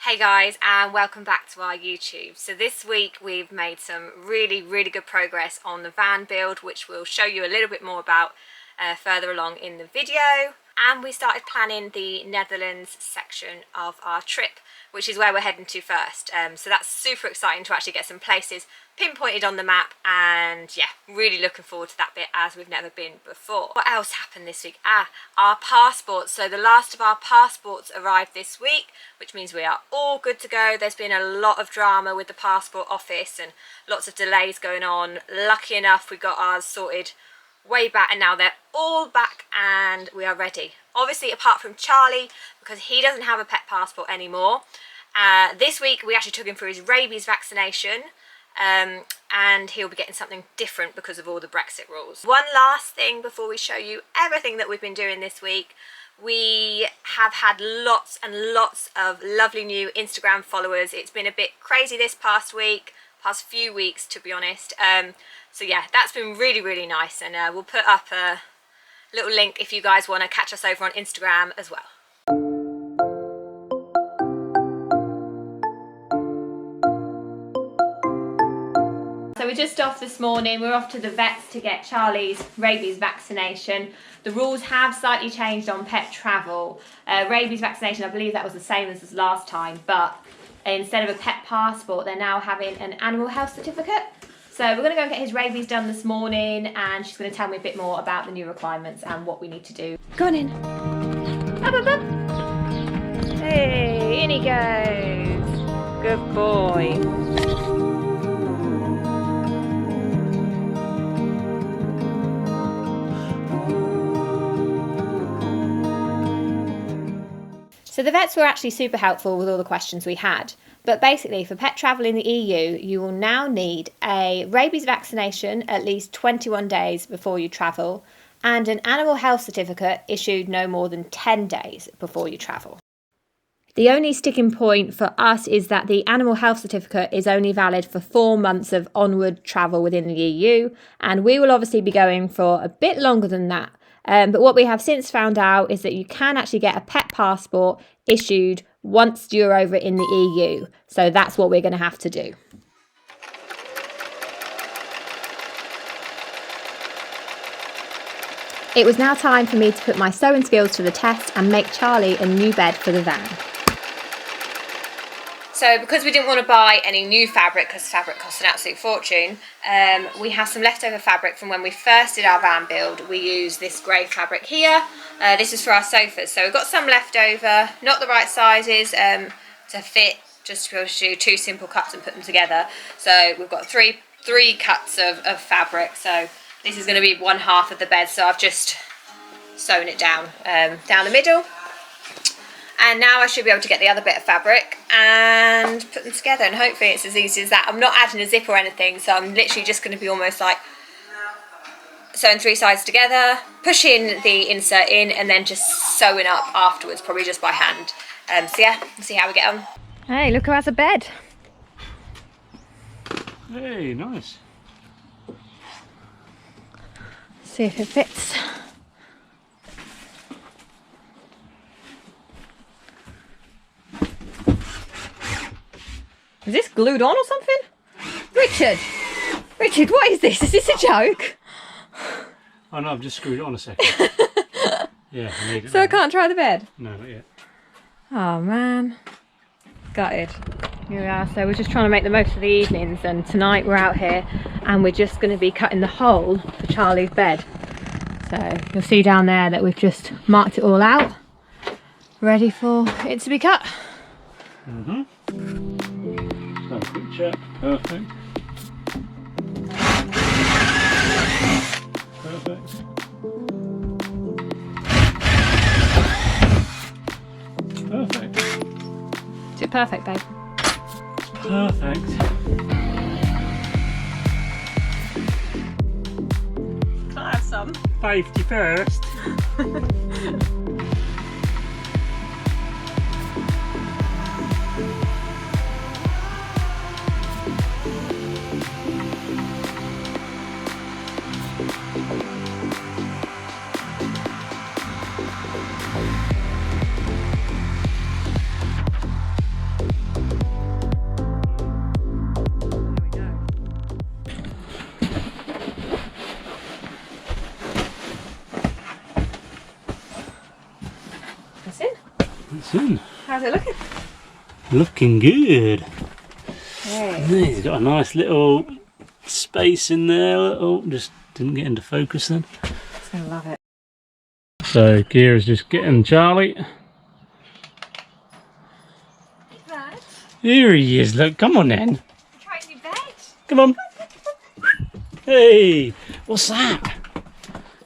Hey guys, and welcome back to our YouTube. So this week we've made some really good progress on the van build, which we'll show you a little bit more about further along in the video. And we started planning the Netherlands section of our trip, which is where we're heading to first. So that's super exciting to actually get some places pinpointed on the map, and yeah, really looking forward to that bit as we've never been before. What else happened this week? Our passports. So the last of our passports arrived this week, which means we are all good to go. There's been a lot of drama with the passport office and lots of delays going on. Lucky enough, we got ours sorted way back, and now they're all back and we are ready. Obviously, apart from Charlie, because he doesn't have a pet passport anymore. This week we actually took him for his rabies vaccination, and he'll be getting something different because of all the Brexit rules. One last thing before we show you everything that we've been doing this week. We have had lots and lots of lovely new Instagram followers. It's been a bit crazy this past few weeks, to be honest. So yeah, that's been really nice, and we'll put up a little link if you guys want to catch us over on Instagram as well. So we're just off this morning. We're off to the vets to get Charlie's rabies vaccination. The rules have slightly changed on pet travel. Rabies vaccination, I believe that was the same as last time, but instead of a pet passport, they're now having an animal health certificate. So we're going to go and get his rabies done this morning, and she's going to tell me a bit more about the new requirements and what we need to do. Go on in. Up. Hey, in he goes. Good boy. So the vets were actually super helpful with all the questions we had. But basically, for pet travel in the EU, you will now need a rabies vaccination at least 21 days before you travel, and an animal health certificate issued no more than 10 days before you travel. The only sticking point for us is that the animal health certificate is only valid for 4 months of onward travel within the EU, and we will obviously be going for a bit longer than that. But what we have since found out is that you can actually get a pet passport issued once you're over in the EU. So that's what we're going to have to do. It was now time for me to put my sewing skills to the test and make Charlie a new bed for the van. So because we didn't want to buy any new fabric, because fabric costs an absolute fortune, we have some leftover fabric from when we first did our van build. We used this grey fabric here. This is for our sofas. So we've got some left over, not the right sizes to fit, just to be able to do 2 simple cuts and put them together. So we've got three cuts of fabric. So this is going to be one half of the bed. So I've just sewn it down the middle. And now I should be able to get the other bit of fabric and put them together, and hopefully it's as easy as that. I'm not adding a zip or anything, so I'm literally just going to be almost like sewing 3 sides together, pushing the insert in, and then just sewing up afterwards, probably just by hand. So yeah, we'll see how we get on. Hey, look who has a bed. Hey, nice. See if it fits. Is this glued on or something? Richard, what is this? Is this a joke? Oh no, I've just screwed it on a second. Yeah, I need it. So now I can't try the bed? No, not yet. Oh man. Gutted. Here we are. So we're just trying to make the most of the evenings, and tonight we're out here and we're just going to be cutting the hole for Charlie's bed. So you'll see down there that we've just marked it all out, ready for it to be cut. So quick check, perfect. Perfect. Is it perfect, babe? Perfect. Can I have some? Safety first. Looking good. Hey. He's got a nice little space in there. Oh, just didn't get into focus then. He's gonna love it. So Kira's just getting Charlie. Right. Here he is. Look, come on then. Try your bed. Come on. Hey, what's that?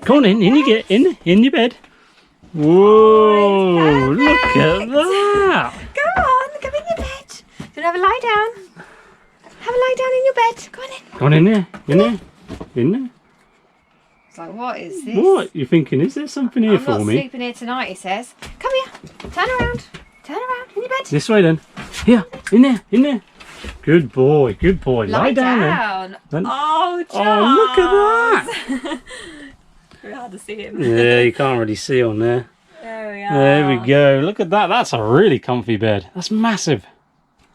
Come on in you get in your bed. Whoa, look at that. Come on, come in your bed. Do you want to have a lie down? Have a lie down in your bed. Go on in. Come on in there, in there. It's like, what is this? What? You're thinking, is there something here I'm for not me? sleeping here tonight, he says. Come here. Turn around. Turn around in your bed. This way then. Here, in there. Good boy. Lie down. Then. Oh, Charles. Oh, look at that. Very hard to see him. Yeah, you can't really see on there. There we are. There we go. Look at that. That's a really comfy bed. That's massive.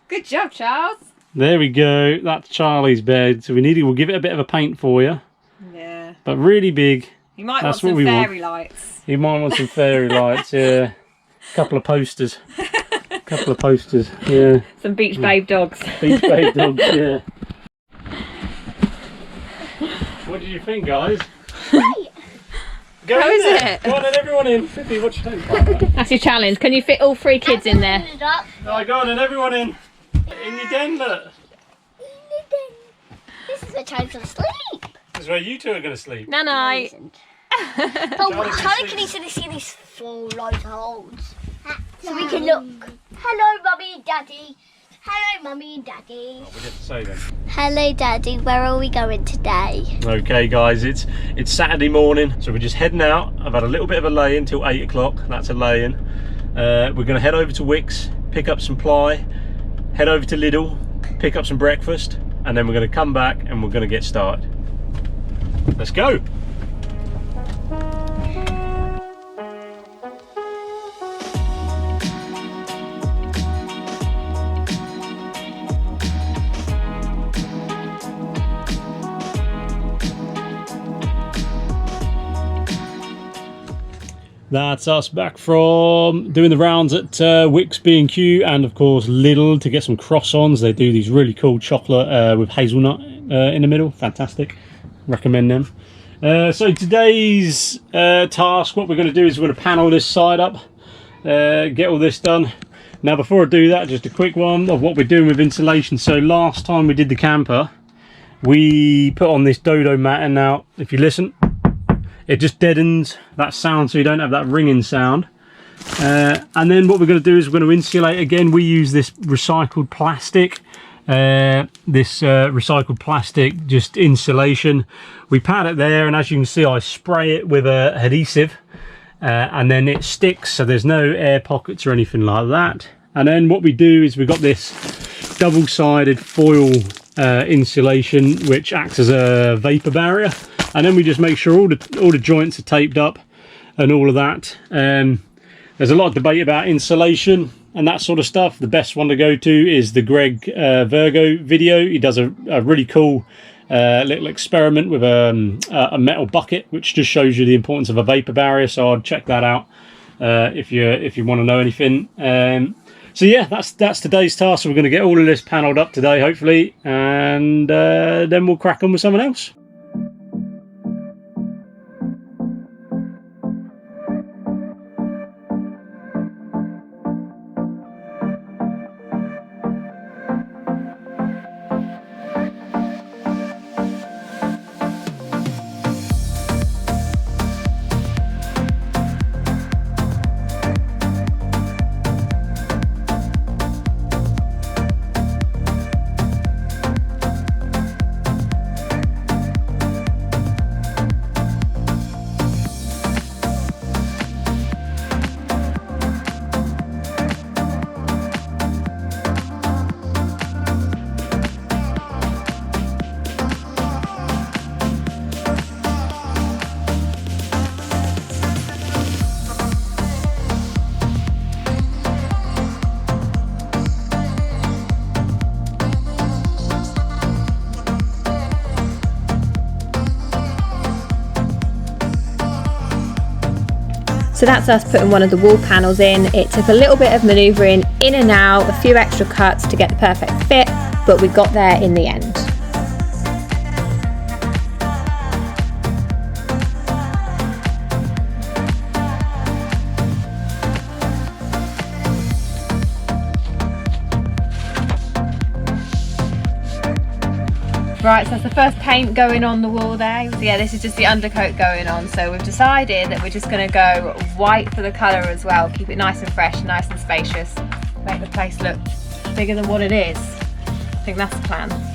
Good job, Charles. There we go. That's Charlie's bed. So we'll give it a bit of a paint for you. Yeah. But really big. You might That's want what some we fairy lights. You might want some fairy lights, yeah. Couple of posters. Yeah. Some beach babe dogs. Beach babe dogs, yeah. What did you think, guys? Go How in is there. it? Go on and everyone in. Pippi, what you think? That's your challenge. Can you fit all 3 kids in there? Right, go on and everyone in. In your den, look. This is a time to sleep. This is where you two are going to sleep. No, no. But Charlie can easily see these 4 loads of holes. So we can look. Hello, Mummy and Daddy. Hello, Mummy and Daddy. What we get to say then? Hello, Daddy. Where are we going today? Okay, guys, it's Saturday morning, so we're just heading out. I've had a little bit of a lay-in till 8 o'clock. That's a lay-in. We're going to head over to Wickes, pick up some ply, head over to Lidl, pick up some breakfast, and then we're going to come back and we're going to get started. Let's go. That's us back from doing the rounds at Wickes B&Q and of course Lidl to get some croissants. They do these really cool chocolate with hazelnut in the middle. Fantastic. Recommend them. So today's task, what we're going to do is we're going to panel this side up, get all this done. Now before I do that, just a quick one of what we're doing with insulation. So last time we did the camper, we put on this dodo mat, and now if you listen, it just deadens that sound so you don't have that ringing sound. And then what we're going to do is we're going to insulate again. We use this recycled plastic, just insulation. We pad it there, and as you can see I spray it with adhesive and then it sticks, so there's no air pockets or anything like that. And then what we do is we've got this double-sided foil insulation which acts as a vapor barrier. And then we just make sure all the joints are taped up and all of that. There's a lot of debate about insulation and that sort of stuff. The best one to go to is the Greg Virgo video. He does a really cool little experiment with a metal bucket, which just shows you the importance of a vapor barrier. So I'd check that out if you want to know anything. So yeah, that's today's task. So we're going to get all of this panelled up today, hopefully, and then we'll crack on with something else. So that's us putting one of the wall panels in. It took a little bit of manoeuvring in and out, a few extra cuts to get the perfect fit, but we got there in the end. Right, so that's the first paint going on the wall there. So yeah, this is just the undercoat going on. So we've decided that we're just going to go white for the colour as well. Keep it nice and fresh, nice and spacious. Make the place look bigger than what it is. I think that's the plan.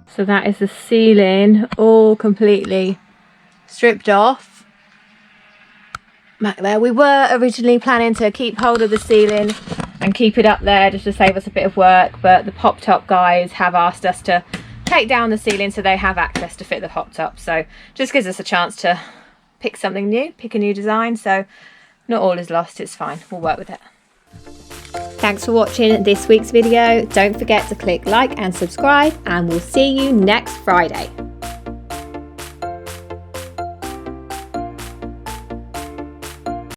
So that is the ceiling all completely stripped off. Back there. We were originally planning to keep hold of the ceiling and keep it up there just to save us a bit of work, but the pop top guys have asked us to take down the ceiling so they have access to fit the pop top. So just gives us a chance to pick something new, pick a new design. So not all is lost, it's fine. We'll work with it. Thanks for watching this week's video. Don't forget to click like and subscribe, and we'll see you next Friday.